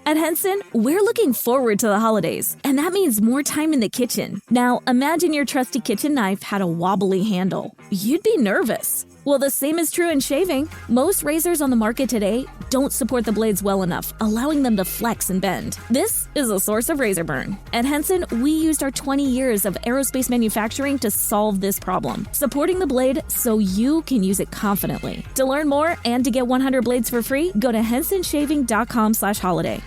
At Henson, we're looking forward to the holidays, and that means more time in the kitchen. Now, imagine your trusty kitchen knife had a wobbly handle. You'd be nervous. Well, the same is true in shaving. Most razors on the market today don't support the blades well enough, allowing them to flex and bend. This is a source of razor burn. At Henson, we used our 20 years of aerospace manufacturing to solve this problem, supporting the blade so you can use it confidently. To learn more and to get 100 blades for free, go to hensonshaving.com/holiday.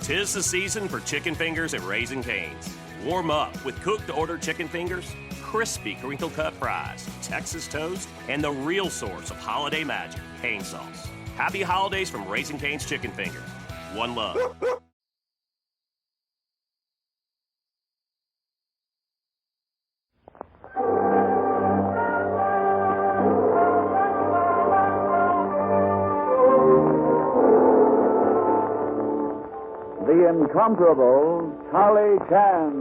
'Tis the season for chicken fingers at Raising Cane's. Warm up with cooked-to-order chicken fingers, crispy crinkle-cut fries, Texas toast, and the real source of holiday magic, cane sauce. Happy holidays from Raising Cane's Chicken Fingers. One love. The incomparable Charlie Chan.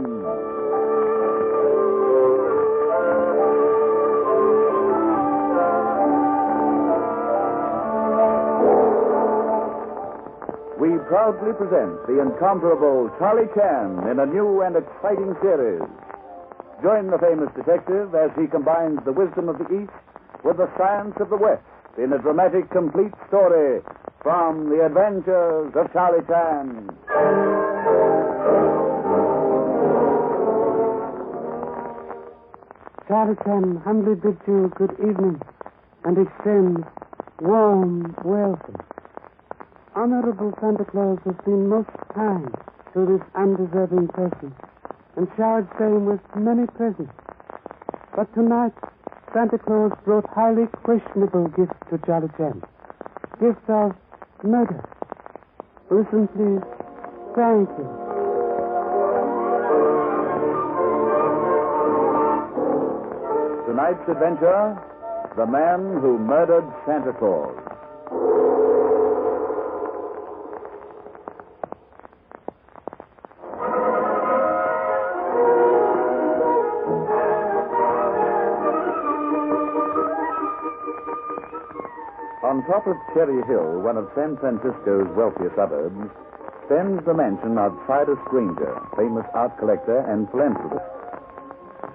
We proudly present the incomparable Charlie Chan in a new and exciting series. Join the famous detective as he combines the wisdom of the East with the science of the West in a dramatic, complete story from The Adventures of Charlie Chan. Charlie Chan humbly bids you good evening and extends warm welcome. Honorable Santa Claus has been most kind to this undeserving person and showered same with many presents. But tonight, Santa Claus brought highly questionable gifts to Charlie Chan. Gifts of murder. Listen, please. Thank you. Tonight's adventure, The Man Who Murdered Santa Claus. On top of Cherry Hill, one of San Francisco's wealthiest suburbs, stands the mansion of Cyrus Granger, famous art collector and philanthropist.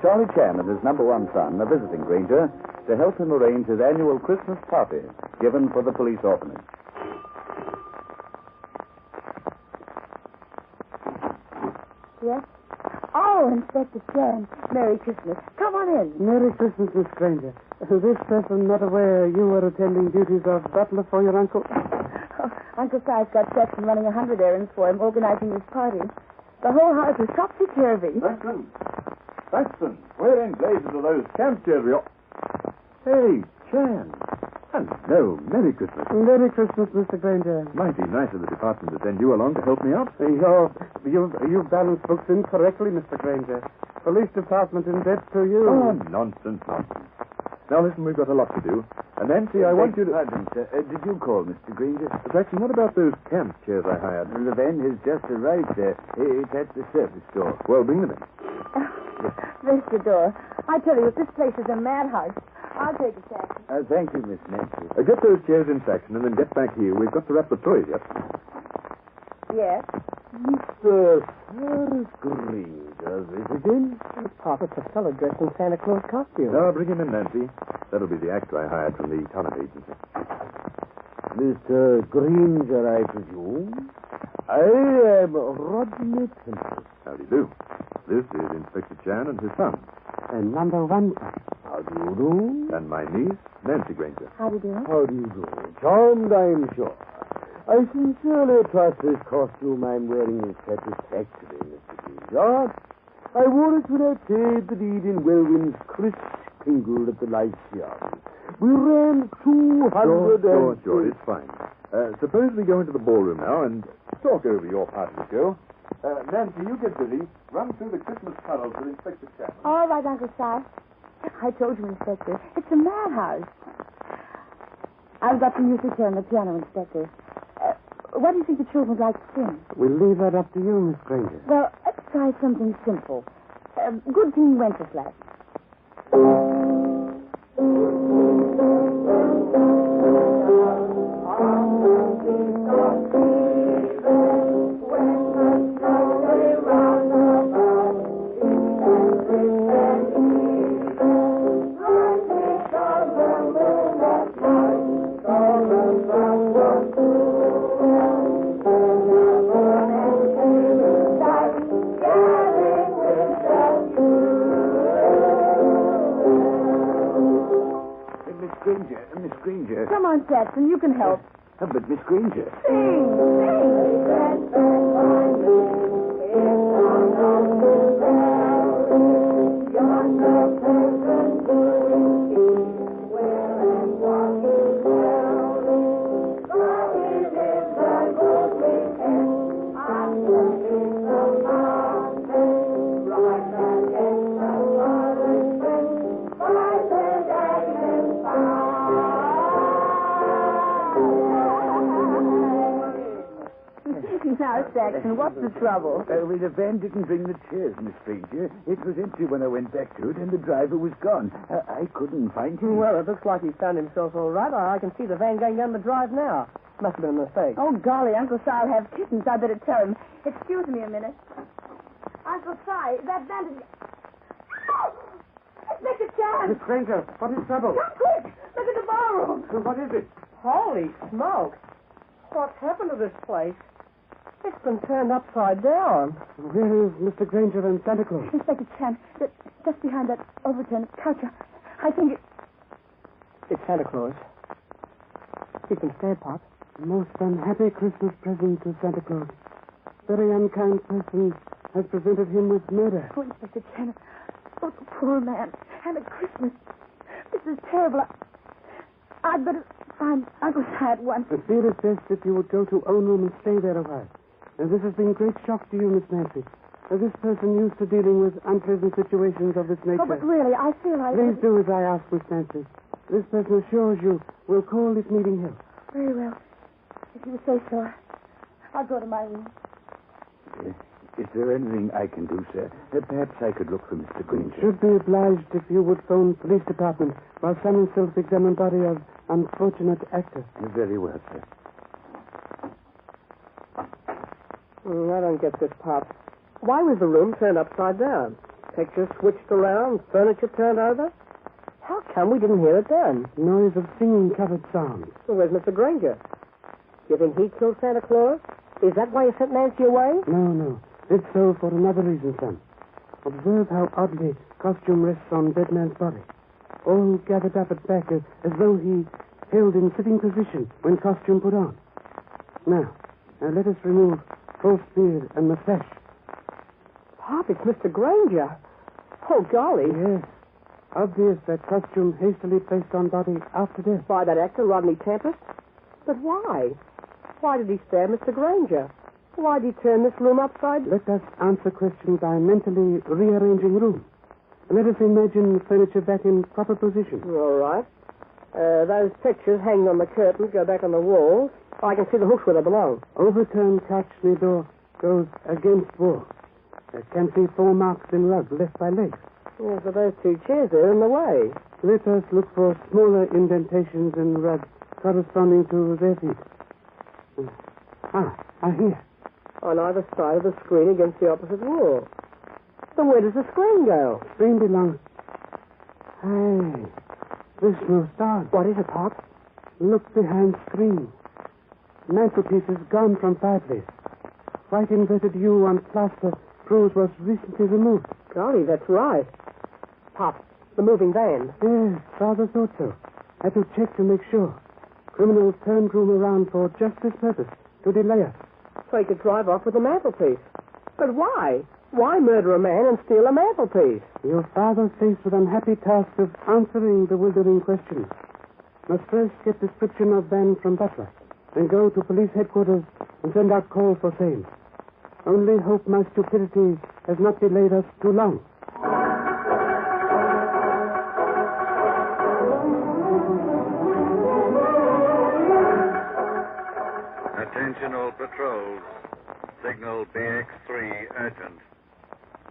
Charlie Chan and his number one son are visiting Granger to help him arrange his annual Christmas party given for the police orphanage. Yes? Oh, Inspector Chan. Merry Christmas. Come on in. Merry Christmas, Miss Granger. This person not aware you were attending duties of butler for your uncle? Oh, Uncle Si's got Sexton running 100 errands for him, organizing his party. The whole house is topsy-turvy. Sexton, where in blazes are those camp chairs? Hey, Chan. Hello, Merry Christmas. Merry Christmas, Mr. Granger. Mighty nice of the department to send you along to help me out. You've balanced books incorrectly, Mr. Granger. Police department in debt to you. Oh, nonsense. Now, listen, we've got a lot to do. And, Nancy, I want you to... Pardon, sir. Did you call, Mr. Granger? Jackson, what about those camp chairs I hired? The van has just arrived, sir. It's at the service store. Well, bring them in. There's the door. I tell you, this place is a madhouse. I'll take a taxi. Thank you, Miss Nancy. Get those chairs in section and then get back here. We've got to wrap the toys yet. Yes? Mr. Cyrus Granger visiting? Papa, it's a fellow dressed in Santa Claus costume. No, bring him in, Nancy. That'll be the actor I hired from the talent agency. Mr. Granger, I presume? I am Rodney Temple. How do you do? This is Inspector Chan and his son. And number one. How do you do? And my niece, Nancy Granger. How do you do? How do you do? Charmed, I'm sure. I sincerely trust this costume I'm wearing is satisfactory, Mr. Granger. I wore it when I played the lead in Welwyn's Chris Kringle at the Lyceum. We ran 200 Sure, it's fine. Suppose we go into the ballroom now and talk over your part of the show. Nancy, you get busy. Run through the Christmas carols with Inspector Chan. All right, Uncle Si. I told you, Inspector. It's a madhouse. I've got the music here on the piano, Inspector. What do you think the children would like to sing? We'll leave that up to you, Miss Granger. Well, let's try something simple. Good King Wenceslas. on, Jackson. You can help. But Miss Granger. Now, Jackson, what's the trouble? Well, the van didn't bring the chairs, Miss Granger. It was empty when I went back to it, and the driver was gone. I couldn't find him. Well, it looks like he found himself all right. I can see the van going down the drive now. Must have been a mistake. Oh, golly, Uncle Si will have kittens. I better tell him. Excuse me a minute. Uncle Si, that van is... It's Mr. Chan. Miss Granger, what is trouble? Come quick. Look at the ballroom. What is it? Holy smoke. What's happened to this place? It's been turned upside down. Where is Mr. Granger and Santa Claus? Inspector Chan, just behind that overturned couch. I think It's Santa Claus. He's been stabbed, Pop. Most unhappy Christmas present to Santa Claus. Very unkind person has presented him with murder. Oh, Inspector Chan. Oh, the poor man. And at Christmas. This is terrible. I'd better find Uncle Si at once. I feel it best if you would go to own room and stay there a while. This has been great shock to you, Miss Nancy. This person used to dealing with unpleasant situations of this nature. Oh, but really, I feel like... Please do as I ask, Miss Nancy. This person assures you will call this meeting here. Very well. If you say so, I'll go to my room. Is there anything I can do, sir? Perhaps I could look for Mr. Granger. Should be obliged if you would phone police department while some self-examined body of unfortunate actor. Very well, sir. I don't get this, Pop. Why was the room turned upside down? Pictures switched around, furniture turned over? How come we didn't hear it then? Noise of singing covered sounds. So where's Mr. Granger? You think he killed Santa Claus? Is that why you sent Nancy away? No. It's so for another reason, son. Observe how oddly costume rests on dead man's body. All gathered up at back as though he held in sitting position when costume put on. Now let us remove false beard and mustache. Pop, it's Mr. Granger. Oh, golly. Yes. Obvious that costume hastily placed on body after death. By that actor, Rodney Tempest? But why? Why did he stab Mr. Granger? Why did he turn this room upside? Let us answer question by mentally rearranging room. Let us imagine furniture back in proper position. All right. Those pictures hanging on the curtain go back on the walls. I can see the hooks where they belong. Overturned couch near door goes against wall. I can see 4 marks in rug left by legs. Yes, but those 2 chairs are in the way. Let us look for smaller indentations in rug corresponding to their feet. Here. On either side of the screen against the opposite wall. Then where does the screen go? Screen belongs... Hey, there's no star. What is it, Pop? Look behind screen. Mantelpiece is gone from fireplace. White inverted U on plaster proves was recently removed. Golly, that's right. Pop, the moving van. Yes, father thought so. Had to check to make sure. Criminals turned room around for just this purpose, to delay us. So he could drive off with the mantelpiece. But why? Why murder a man and steal a mantelpiece? Your father faced with unhappy task of answering bewildering questions. Must first get description of van from butler, then go to police headquarters and send out call for sale. Only hope my stupidity has not delayed us too long. Attention all patrols. Signal BX3 urgent.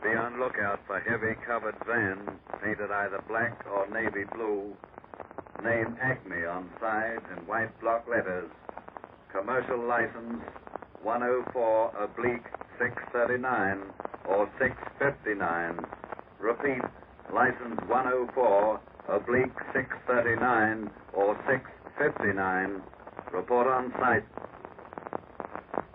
Be on lookout for heavy covered van painted either black or navy blue. Name Acme on side in white block letters. Commercial license 104/639 or 659. Repeat, license 104/639 or 659. Report on site.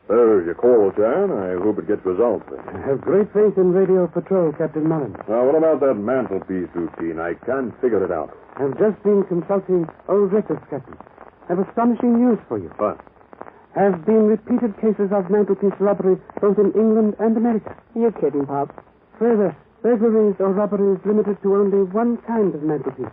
There's your call, Jan. I hope it gets results. I have great faith in radio patrol, Captain Mullen. Now, what about that mantelpiece routine? I can't figure it out. I've just been consulting old records, Captain. have astonishing news for you. What? Have been repeated cases of mantelpiece robbery both in England and America. You're kidding, Pop. Further, burglaries or robberies limited to only one kind of mantelpiece.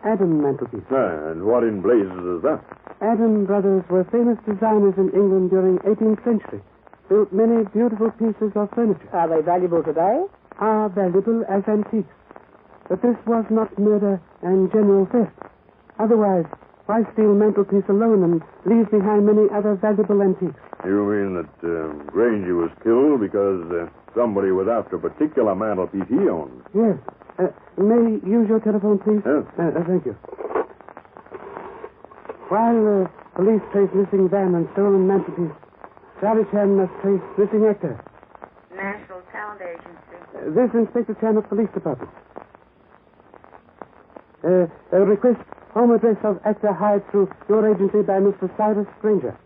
Adam mantelpiece. And what in blazes is that? Adam brothers were famous designers in England during 18th century. Built many beautiful pieces of furniture. Are they valuable today? Are valuable as antiques. But this was not murder and general theft. Otherwise, why steal mantelpiece alone and leave behind many other valuable antiques? You mean that Granger was killed because somebody was after a particular mantelpiece he owned? Yes. May I use your telephone, please? Yes. Thank you. While police trace missing van and stolen mantelpiece, Charlie Chan must trace missing actor. National Talent Agency. This Inspector Chan of Police Department. Request home address of actor hired through your agency by Mr. Cyrus Granger.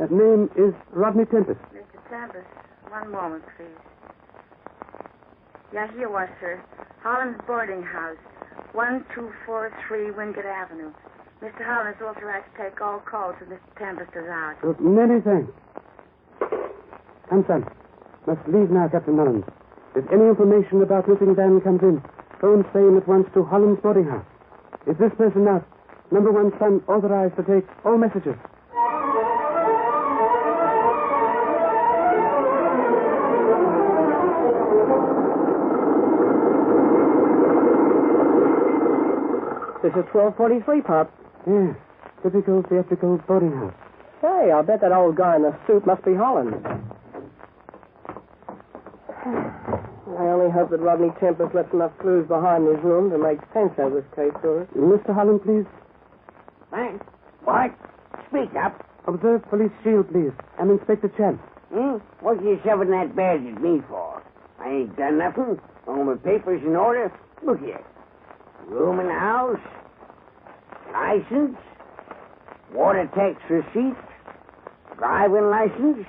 Name is Rodney Tempest. Mr. Tempest, one moment, please. Yeah, here was, sir. Holland's boarding house, 1243 Wingate Avenue. Mr. Holland is authorized to take all calls if Mr. Tempest is out. Many thanks. Come, son. Must leave now, Captain Mullins. If any information about missing van comes in, phone same at once to Holland's boarding house. Is this person out? Number one son authorized to take all messages. This is 1243, Pop. Yes, typical theatrical boarding house. Hey, I'll bet that old guy in the suit must be Holland. I only hope that Rodney Tempest left enough clues behind his room to make sense out of this case for us. Mr. Holland, please. Thanks. What? Speak up. Observe police shield, please. I'm Inspector Chan. What you shoving that badge at me for? I ain't done nothing. All my papers in order. Look here. Room in the house. License. Water tax receipt. Driving license.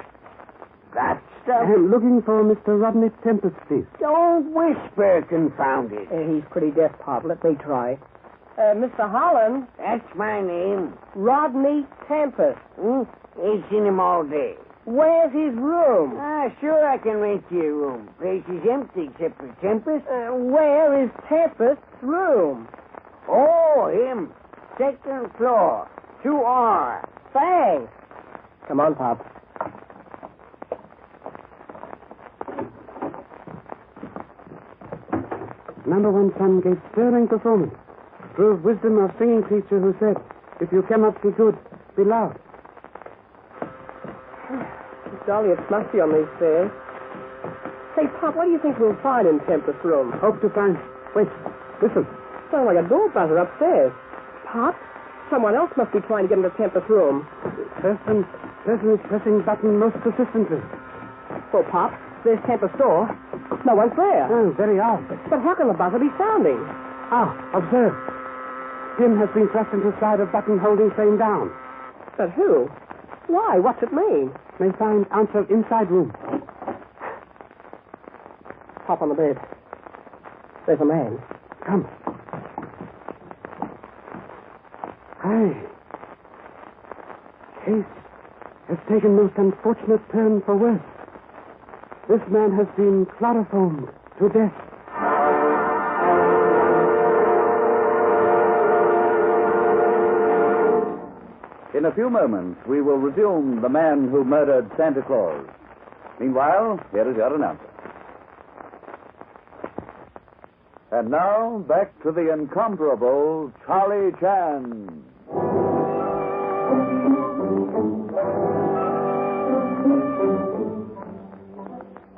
Got stuff. I'm looking for Mr. Rodney Tempest, please. Don't whisper, confound it. He's pretty deaf, Pop. Let me try. Mr. Holland. That's my name. Rodney Tempest. Ain't seen him all day. Where's his room? Sure I can rent you a room. Place is empty except for Tempest. Where is Tempest's room? Oh, him. Second floor. 2R. Thanks. Come on, Pop. Number one son gave stirring performance. Proved wisdom of singing teacher who said, if you cannot be good, be loud. Golly, it's musty on these stairs. Hey, Pop, what do you think we'll find in Tempest's room? Hope to find... Wait, listen. Sounds like a door buzzer upstairs. Pop, someone else must be trying to get into Tempest's room. Person is pressing button most persistently. Well, Pop, there's Tempest's door. No one's there. Oh, very odd. But how can the buzzer be sounding? Observe. Pin has been thrust into side of button holding same down. But who? Why? What's it mean? May find answer inside room. Pop on the bed. There's a man. Come. Aye. Case has taken most unfortunate turn for worse. This man has been chloroformed to death. In a few moments, we will resume The Man Who Murdered Santa Claus. Meanwhile, here is your announcer. And now, back to the incomparable Charlie Chan.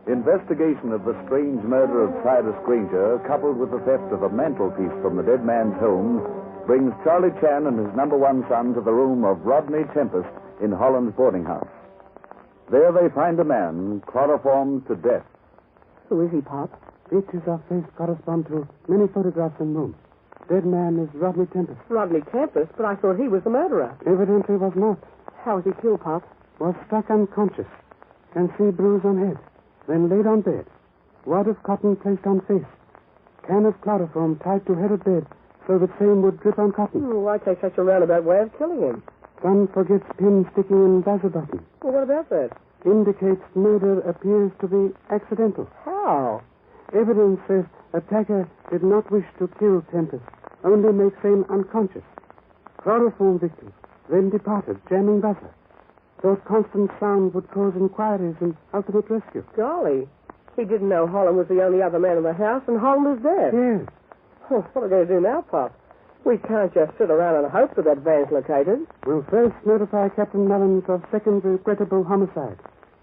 Investigation of the strange murder of Cyrus Granger, coupled with the theft of a mantelpiece from the dead man's home, brings Charlie Chan and his number one son to the room of Rodney Tempest in Holland's boarding house. There they find a man chloroformed to death. Who is he, Pop? Features of face correspond to many photographs in room. Dead man is Rodney Tempest. Rodney Tempest? But I thought he was the murderer. Evidently was not. How was he killed, Pop? Was struck unconscious. Can see bruise on head. Then laid on bed. Wad of cotton placed on face. Can of chloroform tied to head of bed so that same would drip on cotton. Why take such a roundabout way of killing him? Son forgets pin sticking in buzzer button. Well, what about that? Indicates murder appears to be accidental. How? Evidence says attacker did not wish to kill Tempest, only make same unconscious. Chloroform victim, then departed, jamming buzzer. Thought constant sound would cause inquiries and ultimate rescue. Golly. He didn't know Holland was the only other man in the house, and Holland is dead. Yes. Well, what are we going to do now, Pop? We can't just sit around and hope that van's located. We'll first notify Captain Mullins of second regrettable homicide.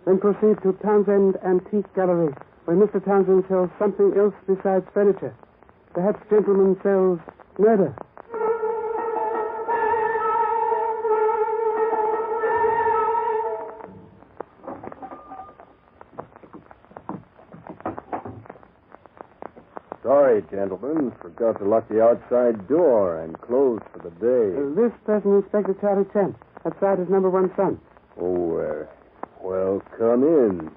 Then proceed to Townsend Antique Gallery, where Mr. Townsend sells something else besides furniture. Perhaps gentleman sells murder. Sorry, gentlemen. Forgot to lock the outside door and close for the day. This person, Inspector Charlie Chan. Outside is number 1 son. Oh, well, come in.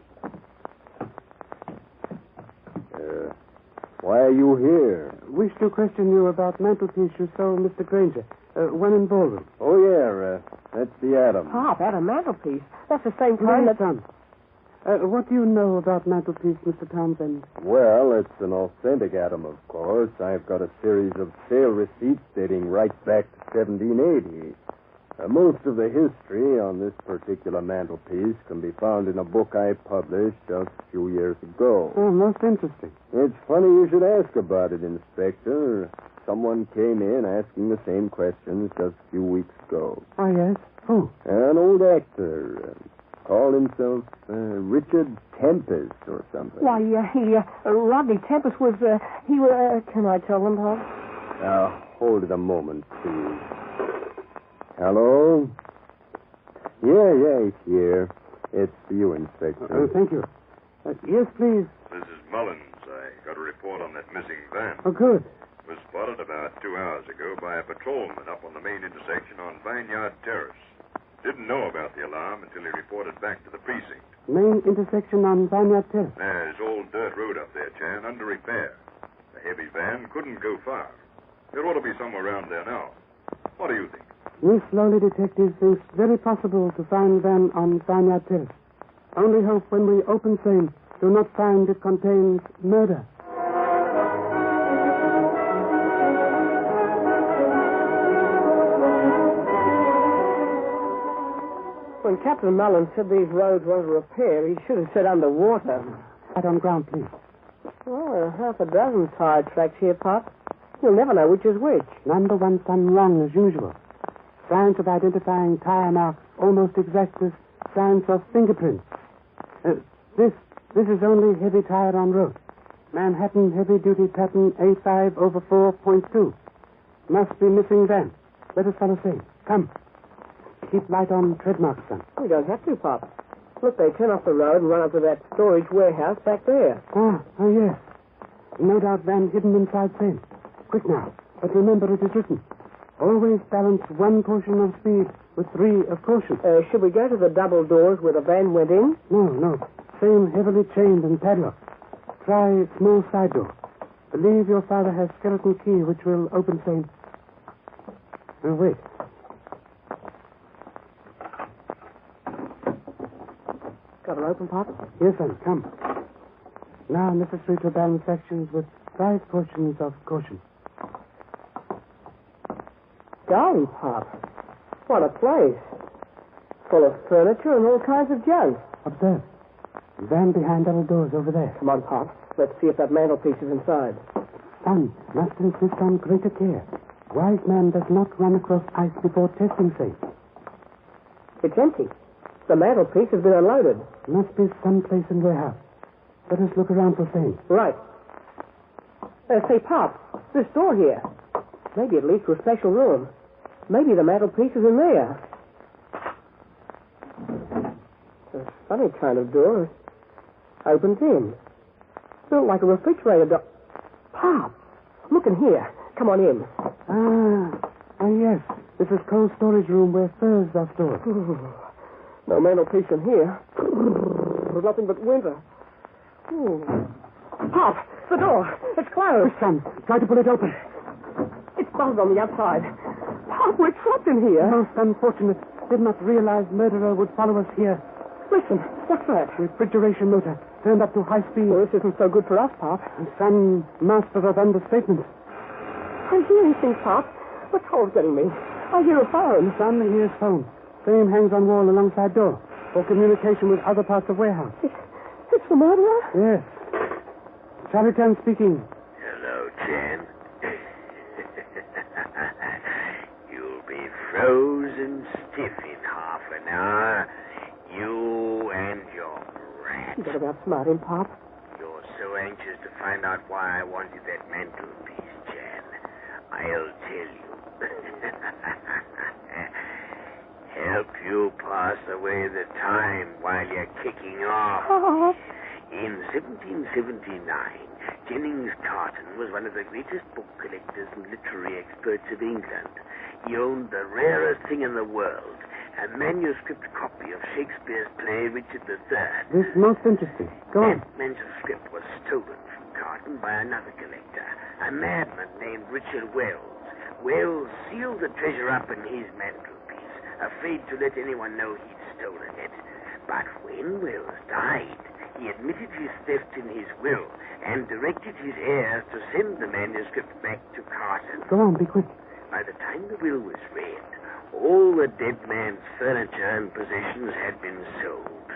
Why are you here? Wish to question you about mantelpiece you sold Mr. Granger. One in ballroom. Oh, yeah, that's the Adam. Pop, at a mantelpiece. That's the same kind Yes, son. What do you know about mantelpiece, Mr. Townsend? Well, it's an authentic Adam, of course. I've got a series of sale receipts dating right back to 1780. Most of the history on this particular mantelpiece can be found in a book I published just a few years ago. Oh, most interesting. It's funny you should ask about it, Inspector. Someone came in asking the same questions just a few weeks ago. Oh, yes? Who? An old actor. Called himself Richard Tempest or something. Why, Rodney Tempest was, can I tell them, Pop? Now, hold it a moment, please. Hello? Yeah, he's here. It's for you, Inspector. Thank you. Yes, please. This is Mullins. I got a report on that missing van. Oh, good. It was spotted about 2 hours ago by a patrolman up on the main intersection on Vineyard Terrace. Didn't know about the alarm until he reported back to the precinct. Main intersection on Vineyard Terrace. There's old dirt road up there, Chan, under repair. The heavy van couldn't go far. It ought to be somewhere around there now. What do you think? Miss Slowly Detective thinks very possible to find van on Vineyard Terrace. Only hope when we open same, do not find it contains murder. When Captain Mullins said these roads were under repair, he should have said underwater. Right on ground, please. Well, there are half a dozen tire tracks here, Pop. You'll never know which is which. Number 1 son wrong as usual. Signs of identifying tire marks almost exact as signs of fingerprints. This is only heavy tire on road. Manhattan heavy-duty pattern A5/4.2. Must be missing van. Let us follow same. Come. Keep light on tread marks, son. We don't have to, Pop. Look, they turn off the road and run up to that storage warehouse back there. Oh, yes. No doubt van hidden inside same. Quick now. But remember it is written. Always balance 1 portion of speed with 3 of caution. Should we go to the double doors where the van went in? No. Same heavily chained and padlocked. Try small side door. Believe your father has skeleton key which will open same. Wait. Got her open, Pop? Yes, son. Come. Now necessary to balance sections with 5 portions of caution. Golly, Pop. What a place. Full of furniture and all kinds of junk. Observe. Van behind double doors over there. Come on, Pop. Let's see if that mantelpiece is inside. Son, must insist on greater care. Wise man does not run across ice before testing safe. It's empty. The mantelpiece has been unloaded. Must be someplace in warehouse. Let us look around for same. Right. Say, Pop, this door here. Maybe it leads to a special room. Maybe the mantelpiece is in there. It's a funny kind of door. It opens in. Built like a refrigerator door. Pop, look in here. Come on in. Yes. This is cold storage room where furs are stored. No mantelpiece in here. Nothing but winter. Pop, the door. It's closed. Son, try to pull it open. It's bolted on the outside. Pop, we're trapped in here. Most unfortunate. Did not realize murderer would follow us here. Listen, what's that? Refrigeration motor turned up to high speed. Well, this isn't so good for us, Pop. Son, master of understatement. I'm hearing things, Pop. What's Hall's getting me? I hear a phone. Son, here's phone. Same hangs on wall alongside door. For communication with other parts of warehouse. It's the murderer? Yes. Charlie Chan speaking. Hello, Chan. You'll be frozen stiff in half an hour. You and your brat. You better outsmart him, Pop. You're so anxious to find out why I wanted that mantelpiece, Chan. I'll tell you. Help you pass away the time while you're kicking off. Oh. In 1779, Jennings Carton was one of the greatest book collectors and literary experts of England. He owned the rarest thing in the world, a manuscript copy of Shakespeare's play Richard III. This is most interesting. Go on. That manuscript was stolen from Carton by another collector, a madman named Richard Wells. Wells sealed the treasure up in his mantelpiece, afraid to let anyone know he'd stolen it. But when Wells died, he admitted his theft in his will and directed his heirs to send the manuscript back to Carton. Go on, be quick. By the time the will was read, all the dead man's furniture and possessions had been sold.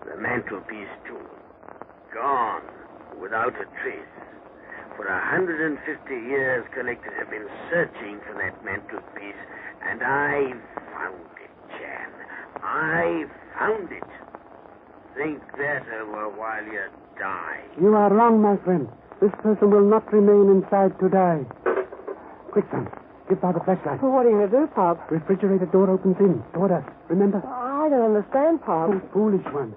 The mantelpiece, too, gone without a trace. For 150 years, collectors have been searching for that mantelpiece, and I found it, Chan. I found it. Think that over while you die. You are wrong, my friend. This person will not remain inside to die. Quick, son. Give Bob a flashlight. Well, what are you going to do, Pop? Refrigerator door opens in toward us. Remember? I don't understand, Pop. Oh, foolish one.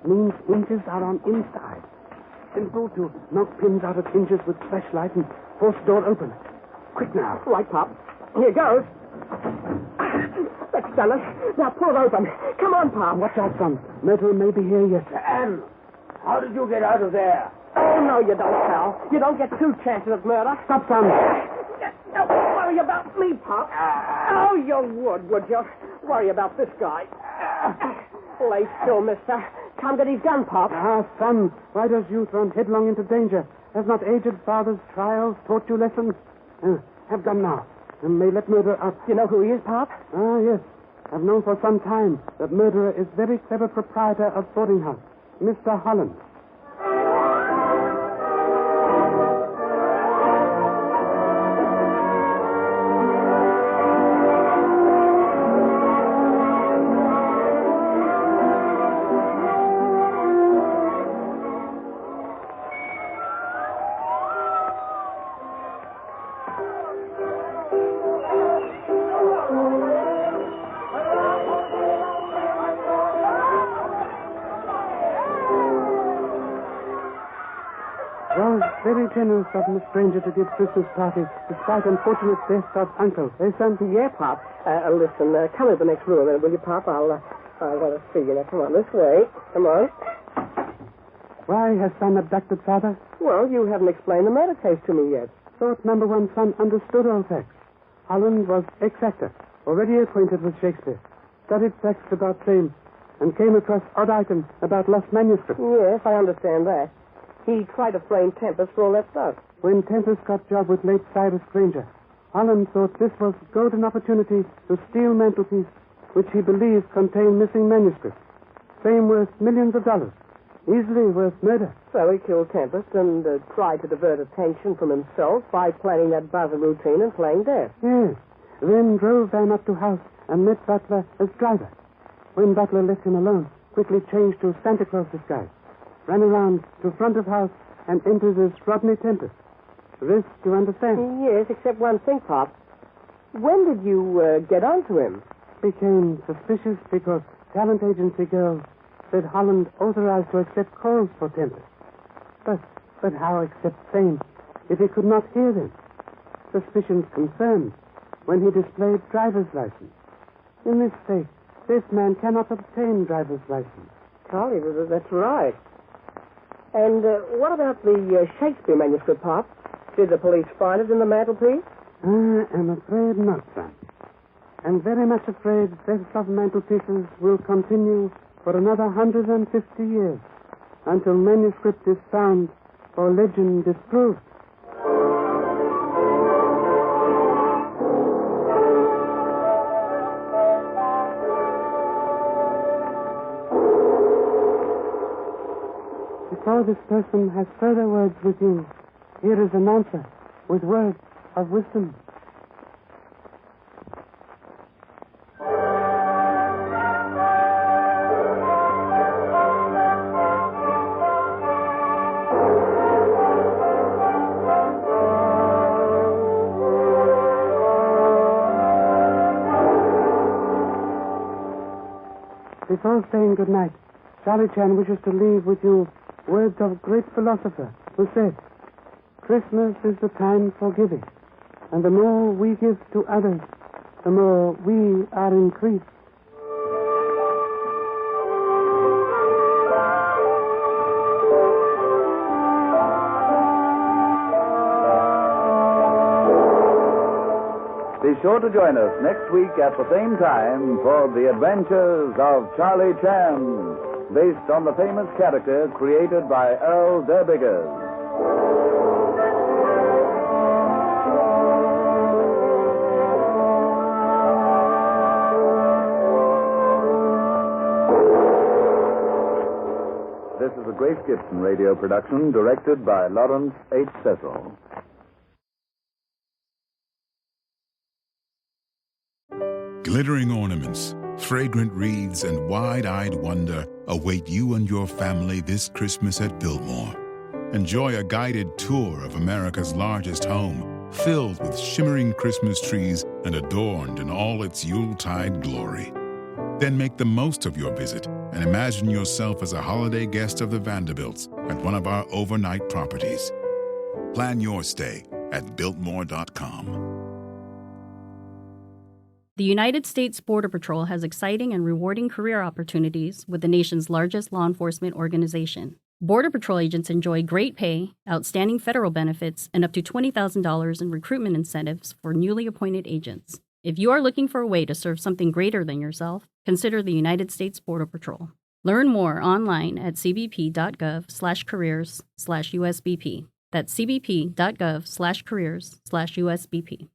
Means hinges are on inside. Simple to knock pins out of hinges with flashlight and force door open. Quick now. Right, Pop. Here goes. That's done it. Now pull it open. Come on, Pop. Watch out, son. Myrtle may be here yet. Anne, how did you get out of there? Oh, no, you don't, pal. You don't get two chances at murder. Stop, son. Don't worry about me, Pop. Oh, you would you? Worry about this guy. Lay still, mister. Come get his gun, Pop. Ah, son, why does youth run headlong into danger? Has not aged father's trials taught you lessons? Have gun now, and may let murder out. You know who he is, Pop? Ah, yes. I've known for some time that murderer is very clever proprietor of boarding house, Mr. Holland. Very generous of the stranger to give Christmas party, despite unfortunate death of uncle. Eh, son? Yeah, Pop. Listen, come into the next room, will you, Pop? I want to see you. Now, come on, this way. Come on. Why has son abducted father? Well, you haven't explained the murder case to me yet. Thought number one son understood all facts. Holland was ex-actor, already acquainted with Shakespeare, studied facts about fame, and came across odd items about lost manuscripts. Yes, I understand that. He tried to frame Tempest for all that stuff. When Tempest got job with late Cyrus Granger, Holland thought this was golden opportunity to steal mantelpiece, which he believed contained missing manuscripts. Fame worth millions of dollars. Easily worth murder. So he killed Tempest and tried to divert attention from himself by planning that buzzer routine and playing dead. Yes. Then drove Van up to house and met Butler as driver. When Butler left him alone, quickly changed to Santa Claus disguise. Ran around to front of house and entered as Rodney Tempest. The rest you understand? Yes, except one thing, Pop. When did you get onto him? Became suspicious because talent agency girls said Holland authorized to accept calls for Tempest. But how accept fame if he could not hear them? Suspicions confirmed when he displayed driver's license. In this state, this man cannot obtain driver's license. Golly, that's right. And what about the Shakespeare manuscript, Pop? Did the police find it in the mantelpiece? I'm afraid not, son. and very much afraid thefts of mantelpieces will continue for another 150 years until manuscript is found or legend disproved. Before this person has further words with you, here is an answer with words of wisdom. Before saying good night, Charlie Chan wishes to leave with you words of a great philosopher who said, Christmas is the time for giving, and the more we give to others, the more we are increased. Be sure to join us next week at the same time for The Adventures of Charlie Chan, based on the famous character created by Earl Derbiggers. This is a Grace Gibson radio production directed by Lawrence H. Cecil. Glittering ornaments, fragrant wreaths, and wide-eyed wonder await you and your family this Christmas at Biltmore. Enjoy a guided tour of America's largest home, filled with shimmering Christmas trees and adorned in all its Yuletide glory. Then make the most of your visit and imagine yourself as a holiday guest of the Vanderbilts at one of our overnight properties. Plan your stay at Biltmore.com. The United States Border Patrol has exciting and rewarding career opportunities with the nation's largest law enforcement organization. Border Patrol agents enjoy great pay, outstanding federal benefits, and up to $20,000 in recruitment incentives for newly appointed agents. If you are looking for a way to serve something greater than yourself, consider the United States Border Patrol. Learn more online at cbp.gov/careers/USBP. That's cbp.gov/careers/USBP.